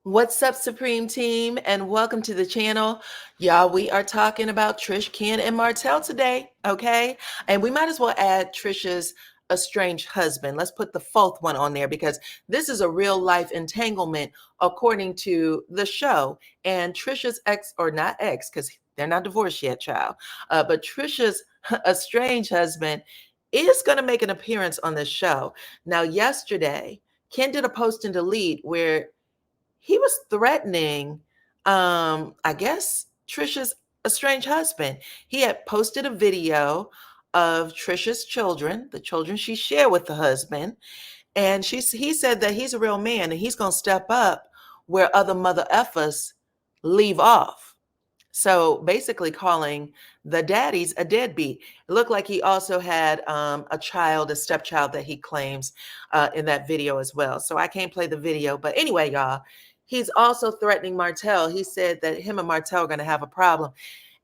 What's up, Supreme Team, and welcome to the channel. Y'all, we are talking about Trish, Ken, and Martell today, okay? And we might as well add Trisha's estranged husband. Let's put the fourth one on there because this is a real life entanglement according to the show. And Trisha's ex, or not ex, because they're not divorced yet, child, but Trisha's estranged husband is going to make an appearance on this show. Now, yesterday, Ken did a post and delete where he was threatening, I guess, Trisha's estranged husband. He had posted a video of Trisha's children, the children she shared with the husband, and he said that he's a real man and he's going to step up where other mother effers leave off. So basically calling the daddies a deadbeat. It looked like he also had a child, a stepchild that he claims in that video as well. So I can't play the video. But anyway, y'all, he's also threatening Martell. He said that him and Martell are going to have a problem.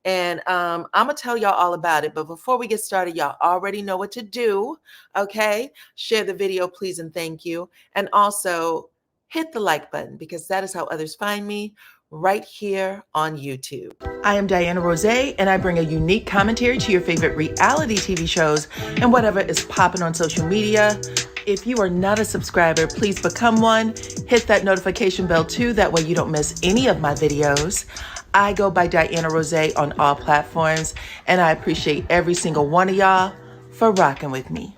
And I'm going to tell y'all all about it. But before we get started, y'all already know what to do. Okay. Share the video, please, and thank you. And also hit the like button because that is how others find me, right here on YouTube. I am DYANAROZAY, and I bring a unique commentary to your favorite reality TV shows and whatever is popping on social media. If you are not a subscriber, please become one. Hit that notification bell too, that way you don't miss any of my videos. I go by DYANAROZAY on all platforms, and I appreciate every single one of y'all for rocking with me.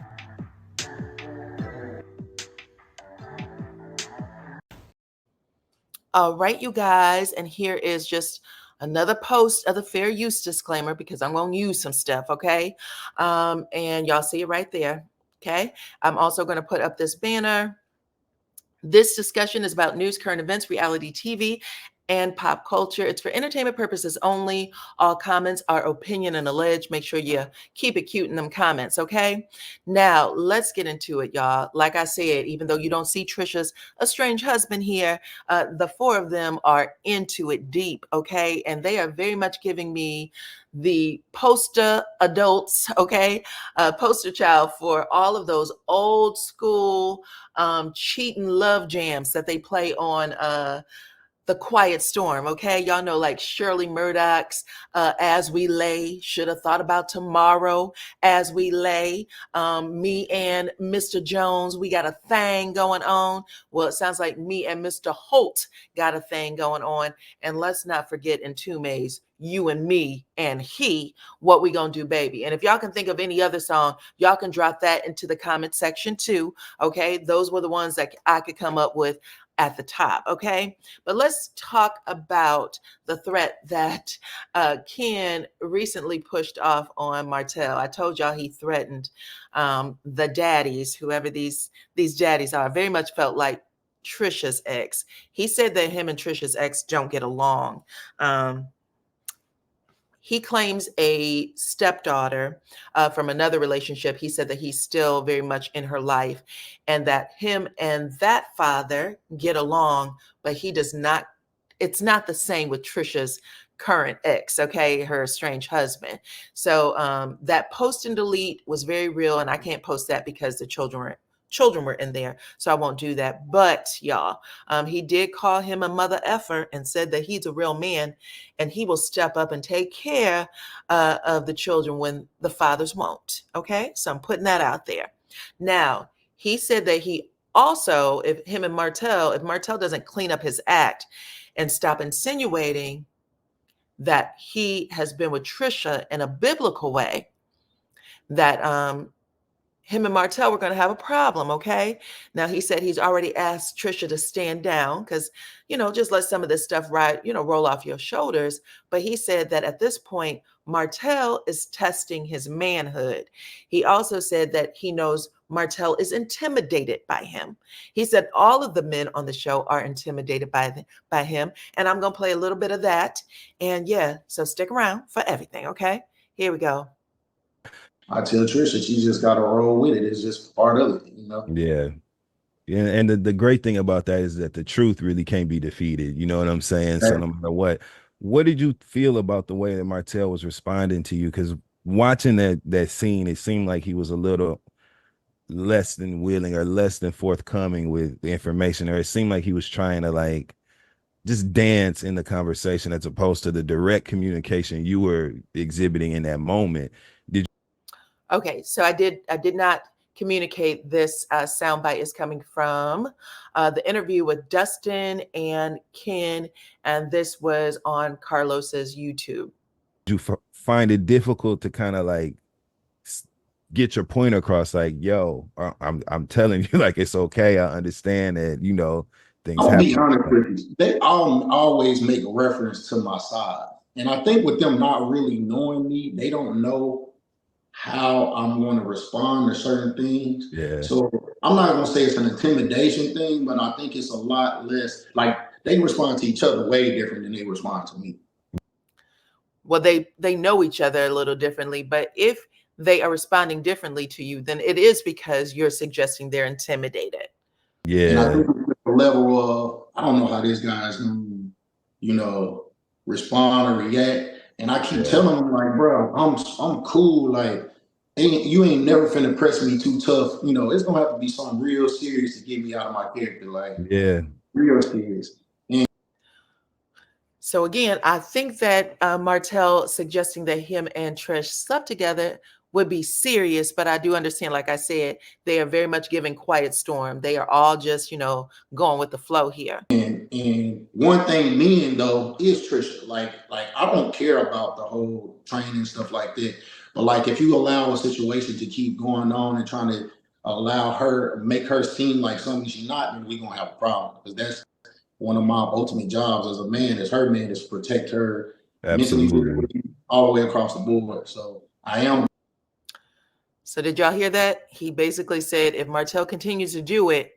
All right, you guys, and here is just another post of the fair use disclaimer because I'm going to use some stuff, okay? And y'all see it right there, okay? I'm also going to put up this banner. This discussion is about news, current events, reality TV, and pop culture. It's for entertainment purposes only. All comments are opinion and alleged. Make sure you keep it cute in them comments, okay? Now, let's get into it, y'all. Like I said, even though you don't see Trisha's estranged husband here, the four of them are into it deep, okay? And they are very much giving me the poster adults, okay? Poster child for all of those old school cheating love jams that they play on The Quiet Storm, okay? Y'all know, like Shirley Murdoch's As We Lay, Should Have Thought About Tomorrow, As We Lay, me and Mr. Jones, we got a thing going on. Well, it sounds like me and Mr. Holt got a thing going on. And let's not forget in Tume's You and Me and He, What We Gonna Do, Baby. And if y'all can think of any other song, y'all can drop that into the comment section too, okay? Those were the ones that I could come up with at the top, okay? But let's talk about the threat that Ken recently pushed off on Martell. I told y'all he threatened the daddies, whoever these daddies are. Very much felt like Trisha's ex. He said that him and Trisha's ex don't get along. He claims a stepdaughter from another relationship. He said that he's still very much in her life and that him and that father get along, but he does not. It's not the same with Trisha's current ex, okay, her estranged husband. So that post and delete was very real, and I can't post that because the children were in there, so I won't do that. But y'all, he did call him a mother effer and said that he's a real man and he will step up and take care of the children when the fathers won't. Okay, so I'm putting that out there. Now, he said that he also, if Martell doesn't clean up his act and stop insinuating that he has been with Trisha in a biblical way, that him and Martell were going to have a problem, okay? Now, he said he's already asked Trisha to stand down because, just let some of this stuff roll off your shoulders. But he said that at this point, Martell is testing his manhood. He also said that he knows Martell is intimidated by him. He said all of the men on the show are intimidated by him. And I'm going to play a little bit of that. And yeah, so stick around for everything, okay? Here we go. I tell Trisha she just got to roll with it. It's just part of it. Yeah. And the great thing about that is that the truth really can't be defeated. You know what I'm saying? So no matter what did you feel about the way that Martell was responding to you? Because watching that scene, it seemed like he was a little less than willing or less than forthcoming with the information, or it seemed like he was trying to just dance in the conversation as opposed to the direct communication you were exhibiting in that moment. Okay, so I did not communicate this soundbite is coming from the interview with Dustin and Ken, and this was on Carlos's YouTube. You find it difficult to kind of like get your point across, like, yo, I'm telling you, like, it's okay. I understand that, you know, things I'll happen. be honest with you. They all always make a reference to my side. And I think with them not really knowing me, they don't know how I'm going to respond to certain things. Yeah. So I'm not going to say it's an intimidation thing, but I think it's a lot less like they respond to each other way different than they respond to me. Well, they know each other a little differently, but if they are responding differently to you, then it is because you're suggesting they're intimidated. Yeah. And I think it's a level of, I don't know how this guy's going to, you know, respond or react. And I keep telling him, like, bro, I'm cool. Like, you ain't never finna press me too tough. You know, it's gonna have to be something real serious to get me out of my character. Like, yeah, real serious. So again, I think that Martell suggesting that him and Trish slept together would be serious, but I do understand, like I said, they are very much giving Quiet Storm. They are all just, you know, going with the flow here. And one thing, men though, is Trisha. Like I don't care about the whole training stuff like that. But like, if you allow a situation to keep going on and trying to allow her, make her seem like something she's not, then we're gonna have a problem. Because that's one of my ultimate jobs as a man, as her man, is to protect her mentally, all the way across the board. So I am. So did y'all hear that? He basically said if Martell continues to do it,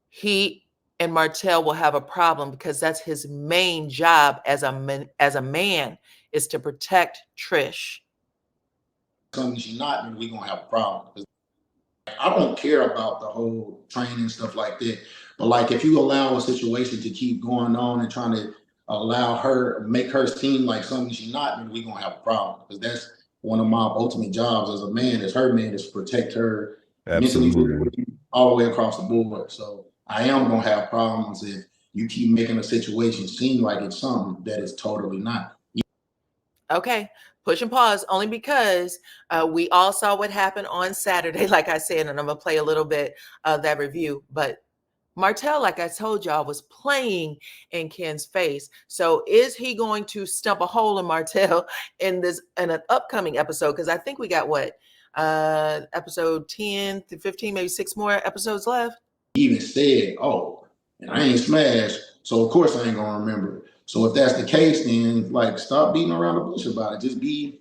he and Martell will have a problem because that's his main job as a man is to protect Trish. Something she's not, then we're gonna have a problem. I don't care about the whole training stuff like that. But like, if you allow a situation to keep going on and trying to allow her, make her seem like something she's not, then we're gonna have a problem. Because that's one of my ultimate jobs as a man, as her man, is to protect her mentally, all the way across the board. So I am gonna have problems if you keep making a situation seem like it's something that it's totally not. Okay, push and pause only because we all saw what happened on Saturday, like I said, and I'm gonna play a little bit of that review. But Martell, like I told y'all, was playing in Ken's face. So is he going to stump a hole in Martell in an upcoming episode? Because I think we got what, episode 10 to 15, maybe 6 more episodes left. He even said, "Oh, and I ain't smashed, so of course I ain't gonna remember." So if that's the case, then like, stop beating around the bush about it. Just be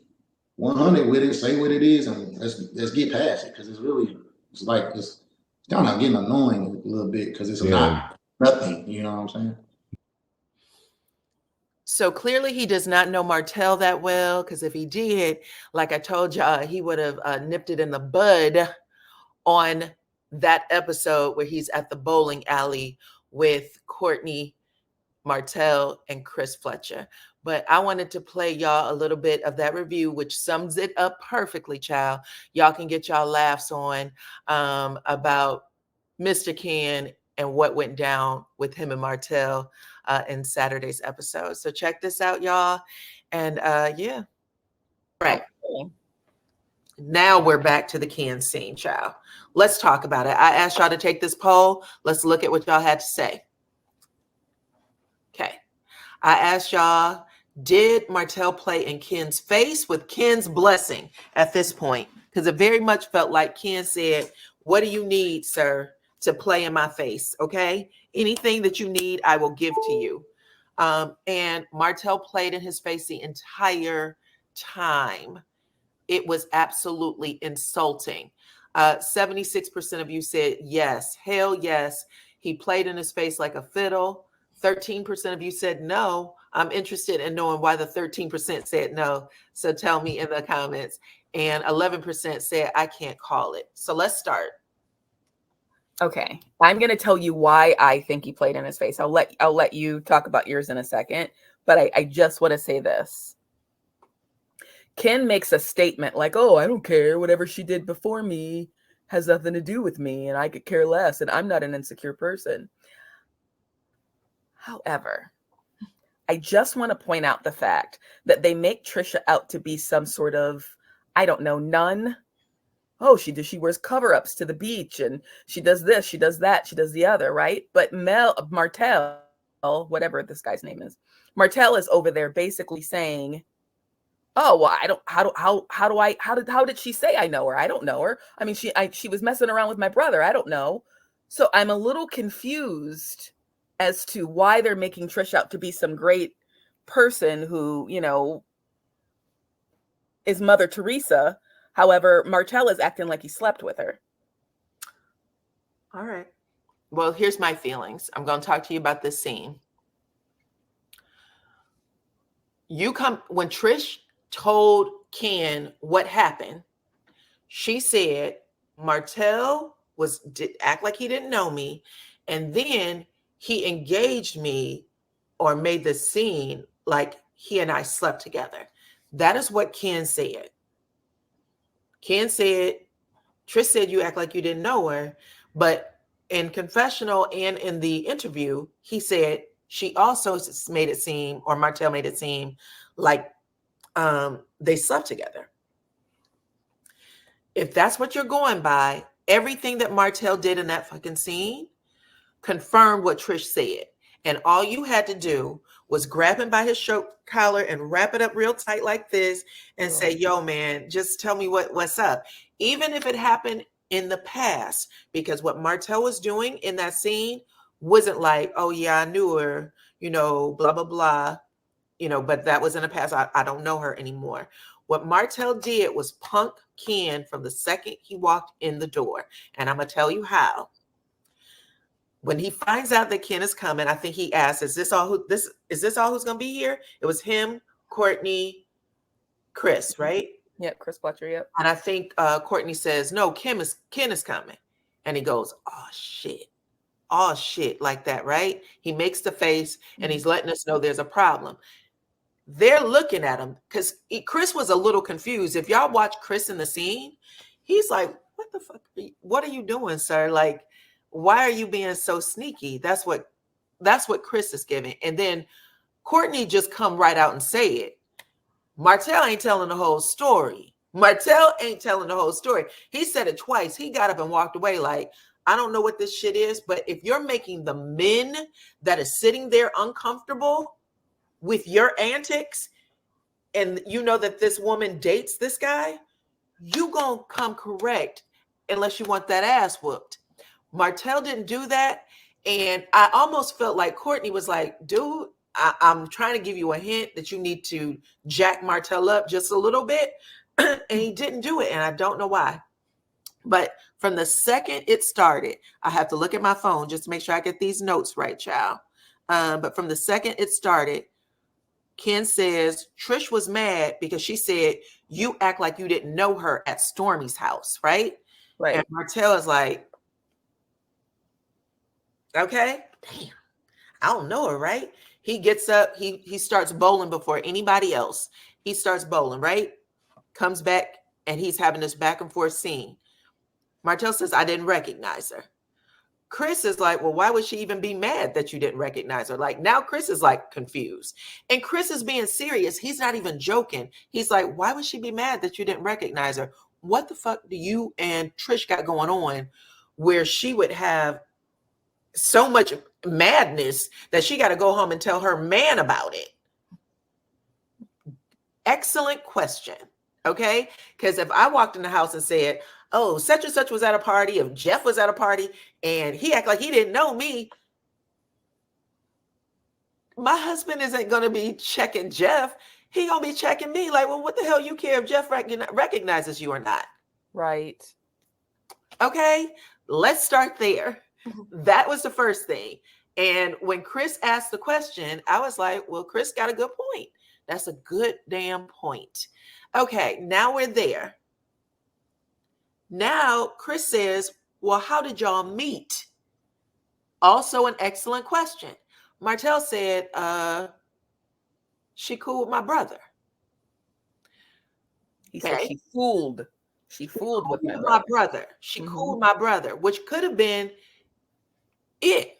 100 with it, say what it is, and let's get past it. Because it's like it's kind of getting annoying a little bit because it's not nothing. You know what I'm saying? So clearly he does not know Martell that well, because if he did, like I told y'all, he would have nipped it in the bud on that episode where he's at the bowling alley with Courtney, Martell, and Chris Fletcher. But I wanted to play y'all a little bit of that review, which sums it up perfectly, child. Y'all can get y'all laughs on about Mr. Ken and what went down with him and Martell in Saturday's episode. So check this out, y'all. And yeah. Right. Now we're back to the Ken scene, child. Let's talk about it. I asked y'all to take this poll. Let's look at what y'all had to say. Okay. I asked y'all, did Martell play in Ken's face with Ken's blessing at this point? Because it very much felt like Ken said, what do you need, sir, to play in my face? Okay. Anything that you need, I will give to you. And Martell played in his face the entire time. It was absolutely insulting. 76% of you said yes, hell yes. He played in his face like a fiddle. 13% of you said no. I'm interested in knowing why the 13% said no. So tell me in the comments. And 11% said I can't call it. So let's start. Okay, I'm going to tell you why I think he played in his face. I'll let you talk about yours in a second, but I just want to say this. Ken makes a statement like, oh, I don't care. Whatever she did before me has nothing to do with me, and I could care less, and I'm not an insecure person. However, I just want to point out the fact that they make Trisha out to be some sort of, I don't know, nun. Oh, she wears cover-ups to the beach, and she does this, she does that, she does the other, right? But Martell, whatever this guy's name is, Martell is over there basically saying, oh, well, I don't, how did she say I know her? I don't know her. I mean, she was messing around with my brother. I don't know. So I'm a little confused as to why they're making Trish out to be some great person who, you know, is Mother Teresa. However, Martell is acting like he slept with her. All right. Well, here's my feelings. I'm going to talk to you about this scene. When Trish told Ken what happened, she said Martell did act like he didn't know me, and then he engaged me or made the scene like he and I slept together. That is what Ken said. Ken said, Trish said you act like you didn't know her, but in confessional and in the interview, he said she also made it seem, or Martell made it seem like they slept together. If that's what you're going by, everything that Martell did in that fucking scene confirmed what Trish said. And all you had to do was grab him by his shirt collar and wrap it up real tight like this and say, yo, man, just tell me what's up. Even if it happened in the past, because what Martell was doing in that scene wasn't like, oh, yeah, I knew her, you know, blah, blah, blah, you know, but that was in the past. I don't know her anymore. What Martell did was punk Ken from the second he walked in the door. And I'm going to tell you how. When he finds out that Ken is coming, I think he asked, is this all who's going to be here? It was him, Courtney, Chris, right? Yep, Chris Fletcher, yep. And I think Courtney says, no, Ken is coming. And he goes, oh, shit, like that, right? He makes the face and he's letting us know there's a problem. They're looking at him because Chris was a little confused. If y'all watch Chris in the scene, he's like, what the fuck? What are you doing, sir? Like, why are you being so sneaky? That's what Chris is giving. And then Courtney just come right out and say it. Martell ain't telling the whole story. He said it twice. He got up and walked away like, I don't know what this shit is, but if you're making the men that is sitting there uncomfortable with your antics, and you know that this woman dates this guy, you gonna come correct unless you want that ass whooped. Martell didn't do that. And I almost felt like Courtney was like, dude, I'm trying to give you a hint that you need to jack Martell up just a little bit. And he didn't do it. And I don't know why. But from the second it started, I have to look at my phone just to make sure I get these notes right, child. But from the second it started, Ken says Trish was mad because she said, you act like you didn't know her at Stormy's house, right? Right. And Martell is like, okay, damn, I don't know her, right? He gets up, he starts bowling before anybody else. He starts bowling, right? Comes back and he's having this back and forth scene. Martell says, I didn't recognize her. Chris is like, well, why would she even be mad that you didn't recognize her? Like, now Chris is like confused. And Chris is being serious. He's not even joking. He's like, why would she be mad that you didn't recognize her? What the fuck do you and Trish got going on where she would have so much madness that she got to go home and tell her man about it? Excellent question. Okay. Because if I walked in the house and said, oh, such and such was at a party, if Jeff was at a party and he acted like he didn't know me, my husband isn't going to be checking Jeff. He going to be checking me like, well, what the hell you care if Jeff recognizes you or not? Right. Okay. Let's start there. That was the first thing. And when Chris asked the question, I was like, well, Chris got a good point. That's a good damn point. Okay, now we're there. Now Chris says, well, how did y'all meet? Also an excellent question. Martell said, she cool with my brother. He said she fooled with my brother. She cool with my brother, which could have been it.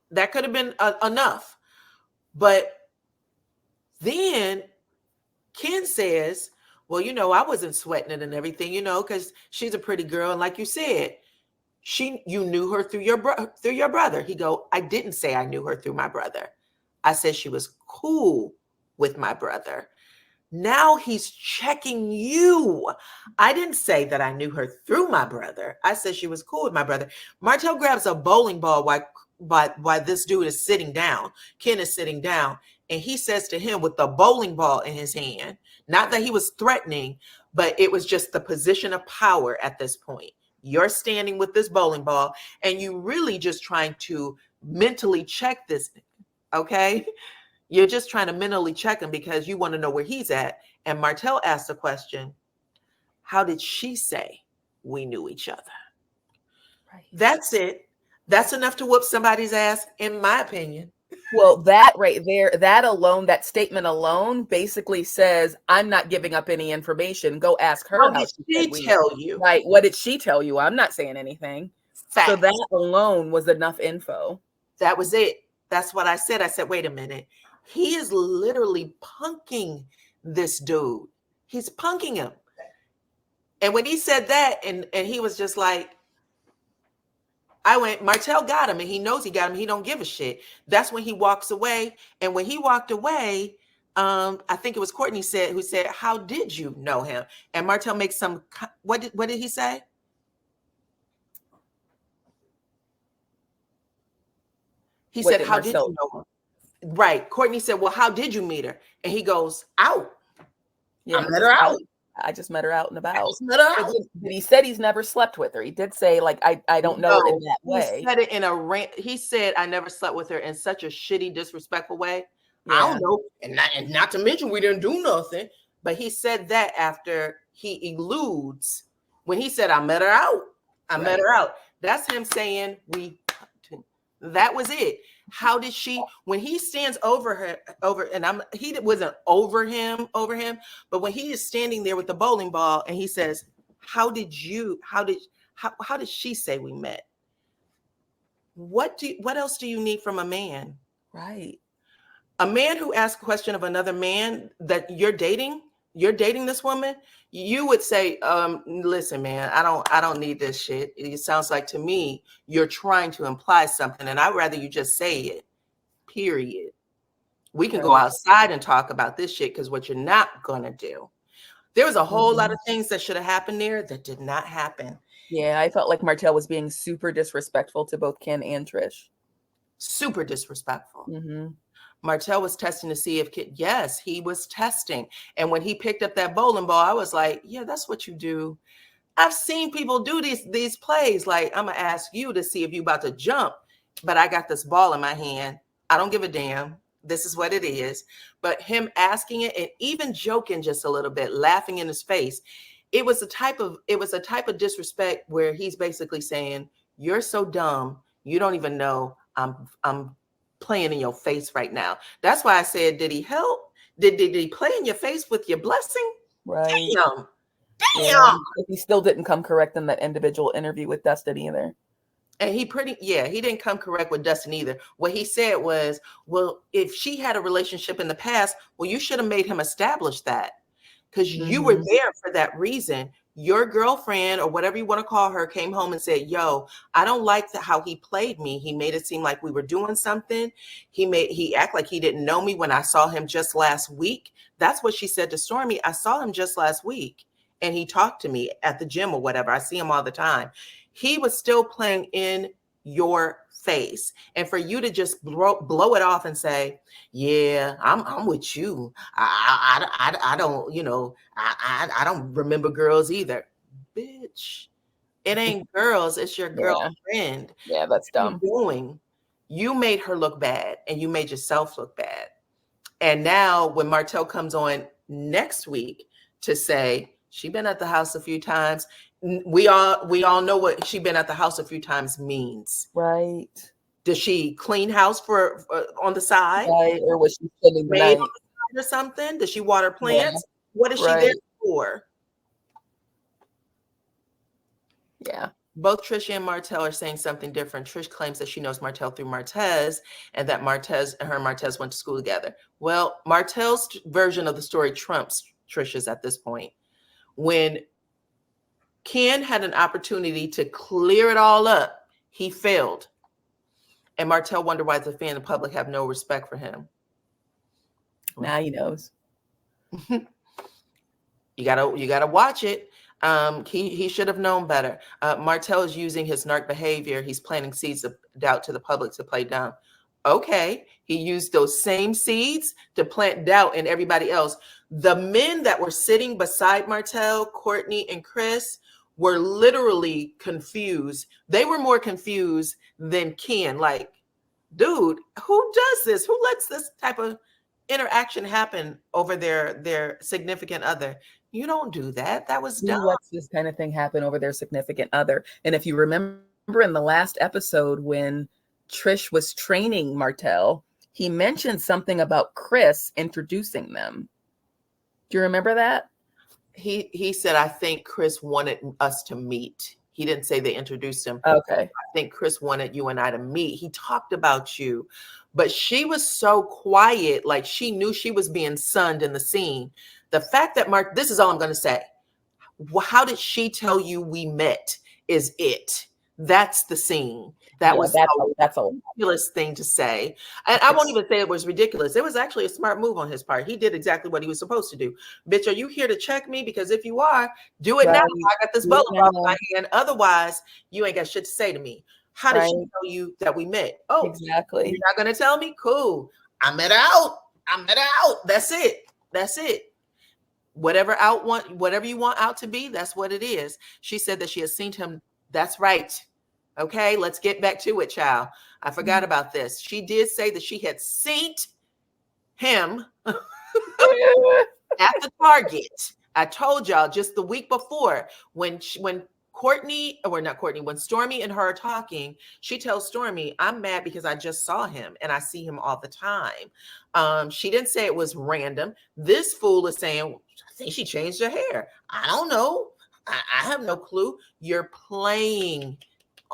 That could have been enough. But Then Ken says, well, I wasn't sweating it and everything, because she's a pretty girl. And like you said, you knew her through your brother. He go, I didn't say I knew her through my brother. I said she was cool with my brother. Now he's checking you. I didn't say that I knew her through my brother. I said she was cool with my brother. Martell grabs a bowling ball while this dude is sitting down. Ken is sitting down. And he says to him with the bowling ball in his hand, not that he was threatening, but it was just the position of power at this point. You're standing with this bowling ball and you really just trying to mentally check this, okay? You're just trying to mentally check him because you want to know where he's at. And Martell asked the question, how did she say we knew each other? Right. That's it. That's enough to whoop somebody's ass, in my opinion. Well, that right there, that alone, that statement alone basically says, I'm not giving up any information. Go ask her. How did she tell you? Right. What did she tell you? I'm not saying anything. Facts. So that alone was enough info. That was it. That's what I said. I said, wait a minute. He is literally punking this dude. He's punking him. And when he said that, and he was just like, I went, Martell got him, and he knows he got him. He don't give a shit. That's when he walks away. And when he walked away, I think it was Courtney who said, how did you know him? And Martell makes some, what did he say? He said, how did you know him? Right. Courtney said, well, how did you meet her? And he goes, out. Yeah, I met her out. I just met her out and about. I just met her out. But he said he's never slept with her. He did say, like, I don't know her in that way. He said it in a rant. He said, I never slept with her in such a shitty, disrespectful way. Yeah. I don't know. And not to mention we didn't do nothing. But he said that after he eludes. When he said, I met her out. I met her out. That's him saying that was it. How did she, when he stands over her, he wasn't over him, but when he is standing there with the bowling ball and he says, how did she say we met? What else do you need from a man? Right. A man who asks a question of another man that you're dating this woman, you would say, listen, man, I don't need this shit. It sounds like to me, you're trying to imply something, and I'd rather you just say it, period. We can go outside and talk about this shit, because what you're not going to do. There was a whole lot of things that should have happened there that did not happen. Yeah, I felt like Martell was being super disrespectful to both Ken and Trish. Super disrespectful. Mm-hmm. Martell was testing to see if yes, he was testing. And when he picked up that bowling ball, I was like, yeah, that's what you do. I've seen people do these plays. Like, I'm going to ask you to see if you about to jump, but I got this ball in my hand. I don't give a damn. This is what it is. But him asking it and even joking just a little bit, laughing in his face, it was a type of disrespect where he's basically saying, you're so dumb. You don't even know I'm playing in your face right now. That's why I said, did he help? Did he play in your face with your blessing? Right. Damn. Yeah. He still didn't come correct in that individual interview with Dustin either. And he didn't come correct with Dustin either. What he said was, well, if she had a relationship in the past, well, you should have made him establish that, because you were there for that reason. Your girlfriend, or whatever you want to call her, came home and said, yo, I don't like how he played me. He made it seem like we were doing something. He act like he didn't know me when I saw him just last week. That's what she said to Stormy. I saw him just last week and he talked to me at the gym or whatever. I see him all the time. He was still playing in your face. And for you to just blow it off and say, yeah, I'm with you. I don't, I don't remember girls either. Bitch, it ain't girls. It's your girlfriend. Yeah, that's dumb. You made her look bad and you made yourself look bad. And now when Martell comes on next week to say she been at the house a few times, we all know what she been at the house a few times means. Right. Does she clean house for on the side? Right. Or was she spending the night On the side or something? Does she water plants? Yeah. What is she Right. there for? Yeah. both Trish and Martell are saying something different. Trish claims that she knows Martell through Martez, and that her and Martez went to school together. Well, Martell's version of the story trumps Trish's at this point. When Ken had an opportunity to clear it all up, he failed. And Martell wondered why the fan and the public have no respect for him. Now he knows. You gotta watch it. He should have known better. Martell is using his narc behavior. He's planting seeds of doubt to the public to play dumb. Okay, he used those same seeds to plant doubt in everybody else. The men that were sitting beside Martell, Courtney, and Chris were literally confused. They were more confused than Ken. Like, dude, who does this? Who lets this type of interaction happen over their significant other? You don't do that. That was dumb. Who lets this kind of thing happen over their significant other? And if you remember in the last episode when Trish was training Martell, he mentioned something about Chris introducing them. Do you remember that? He said, I think Chris wanted us to meet. He didn't say they introduced him. Okay. I think Chris wanted you and I to meet. He talked about you, but she was so quiet, like she knew she was being sunned in the scene. The fact that this is all I'm going to say. How did she tell you we met is it. That's the scene. That was that's a ridiculous thing to say. And I won't even say it was ridiculous. It was actually a smart move on his part. He did exactly what he was supposed to do. Bitch, are you here to check me? Because if you are, do it now. I got this bullet off my hand. Otherwise, you ain't got shit to say to me. How did she tell you that we met? Oh, exactly. You're not going to tell me? Cool. I met out. That's it. Whatever you want out to be, that's what it is. She said that she has seen him. That's right. Okay, let's get back to it, child. I forgot about this. She did say that she had seen him at the Target. I told y'all just the week before when when Stormy and her are talking, she tells Stormy, I'm mad because I just saw him and I see him all the time. She didn't say it was random. This fool is saying, I think she changed her hair. I don't know. I have no clue. You're playing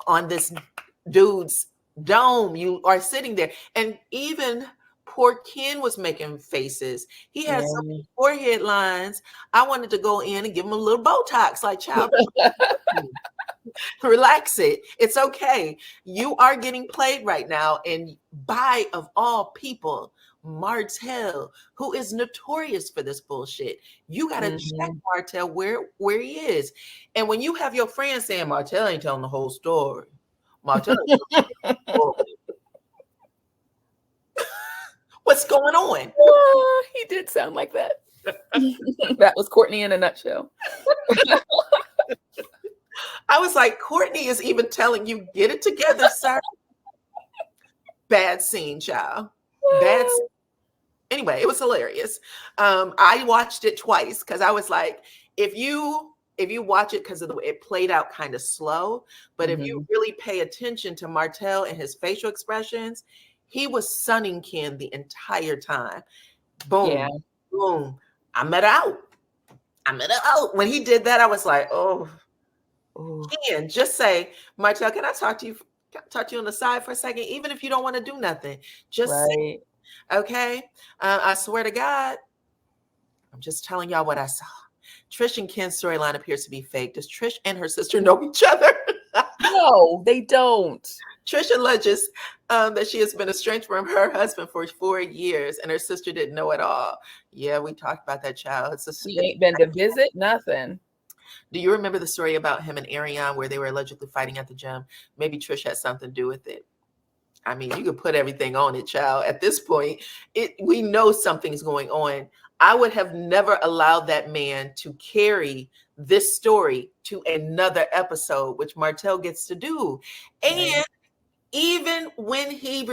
on this dude's dome. You are sitting there. And even poor Ken was making faces. He had so many forehead lines. I wanted to go in and give him a little Botox, like, child, relax it. It's okay. You are getting played right now. And by, of all people, Martell, who is notorious for this bullshit. You got to check Martell where he is. And when you have your friends saying Martell ain't telling the whole story, Martell ain't telling the whole story. What's going on? Oh, he did sound like that. That was Courtney in a nutshell. I was like, Courtney is even telling you, get it together, sir. Bad scene, child. Bad scene. Anyway, it was hilarious. I watched it twice because I was like, if you watch it because of the way it played out kind of slow, but if you really pay attention to Martell and his facial expressions, he was sunning Ken the entire time. Boom, boom. I met out. When he did that, I was like, oh. Ken, just say, Martell, can I talk to you on the side for a second? Even if you don't want to do nothing, just say, okay. I swear to God, I'm just telling y'all what I saw. Trish and Ken's storyline appears to be fake. Does Trish and her sister know each other? No, they don't. Trish alleges that she has been estranged from her husband for 4 years, and her sister didn't know at all. Yeah, we talked about that, child. She ain't been to visit, nothing. Do you remember the story about him and Ariane where they were allegedly fighting at the gym? Maybe Trish had something to do with it. I mean, you could put everything on it, child. At this point, we know something's going on. I would have never allowed that man to carry this story to another episode, which Martell gets to do. And even when he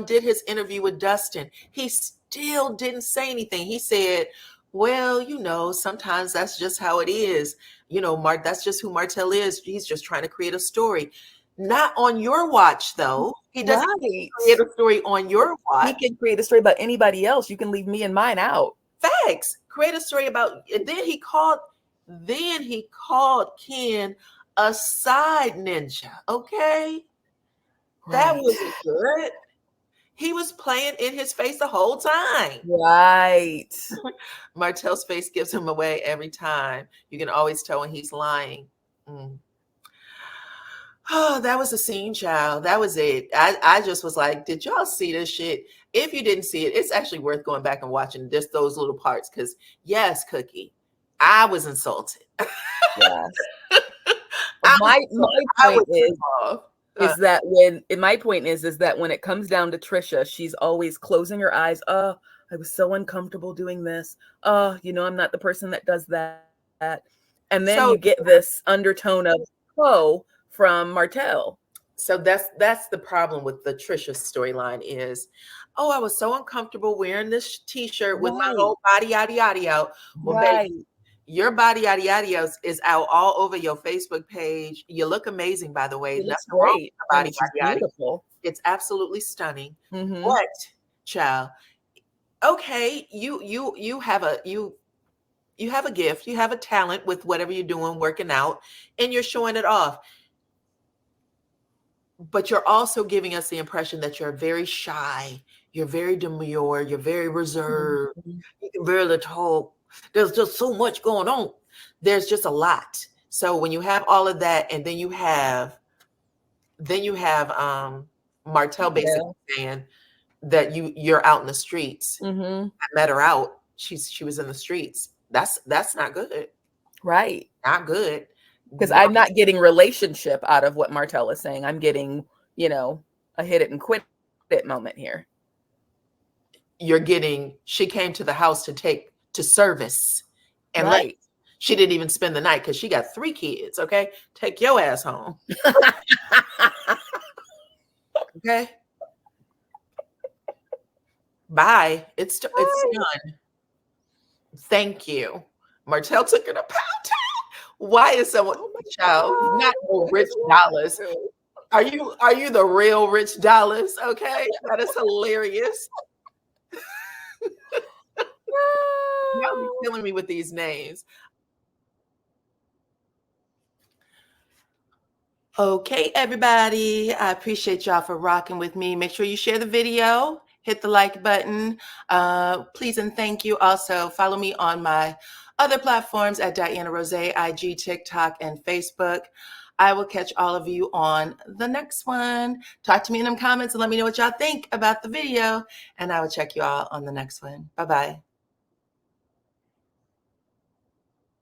did his interview with Dustin, he still didn't say anything. He said, well, you know, sometimes that's just how it is. You know, that's just who Martell is. He's just trying to create a story. Not on your watch, though. He doesn't create a story on your watch. He can create a story about anybody else. You can leave me and mine out. Facts. Create a story about, and then he called Ken a side ninja, okay? That Right. wasn't good. He was playing in his face the whole time. Right. Martell's face gives him away every time. You can always tell when he's lying. Mm. Oh, that was the scene, child. That was it. I just was like, did y'all see this shit? If you didn't see it, it's actually worth going back and watching just those little parts. Because yes, Cookie, I was insulted. Yes. I My was point is involved. that my point is that when it comes down to Trisha, she's always closing her eyes. Oh, I was so uncomfortable doing this. Oh, I'm not the person that does that. And then So- you get this undertone of from Martell. So that's the problem with the Trisha storyline is, oh, I was so uncomfortable wearing this t-shirt with my Right. whole body yada yada out. Well, Right. baby, your body yada yada is out all over your Facebook page. You look amazing, by the way. It looks Nothing wrong with great. your body And she's yada yada. beautiful. It's absolutely stunning. Mhm. What, child? Okay, you have a gift, you have a talent with whatever you're doing, working out, and you're showing it off. But you're also giving us the impression that you're very shy, you're very demure, you're very reserved, Mhm. you can barely talk. There's just so much going on. There's just a lot. So when you have all of that, and then you have Martell basically saying that you're out in the streets. Mhm. I met her out. She was in the streets. That's not good. Right. Not good. Because I'm not getting relationship out of what Martell is saying. I'm getting, a hit it and quit it moment here. You're getting, she came to the house to service and Right. left. She didn't even spend the night because she got 3 kids. Okay. Take your ass home. Okay. Bye. It's done. Thank you. Martell took her to Pound Town. Why is someone, child, not no Rich Dollars? Are you the real Rich Dollars? Okay, that is hilarious. Y'all be killing me with these names. Okay, everybody. I appreciate y'all for rocking with me. Make sure you share the video, hit the like button. Please and thank you. Also, follow me on my other platforms at DYANAROZAY, IG, TikTok, and Facebook. I will catch all of you on the next one. Talk to me in them comments and let me know what y'all think about the video. And I will check you all on the next one. Bye-bye.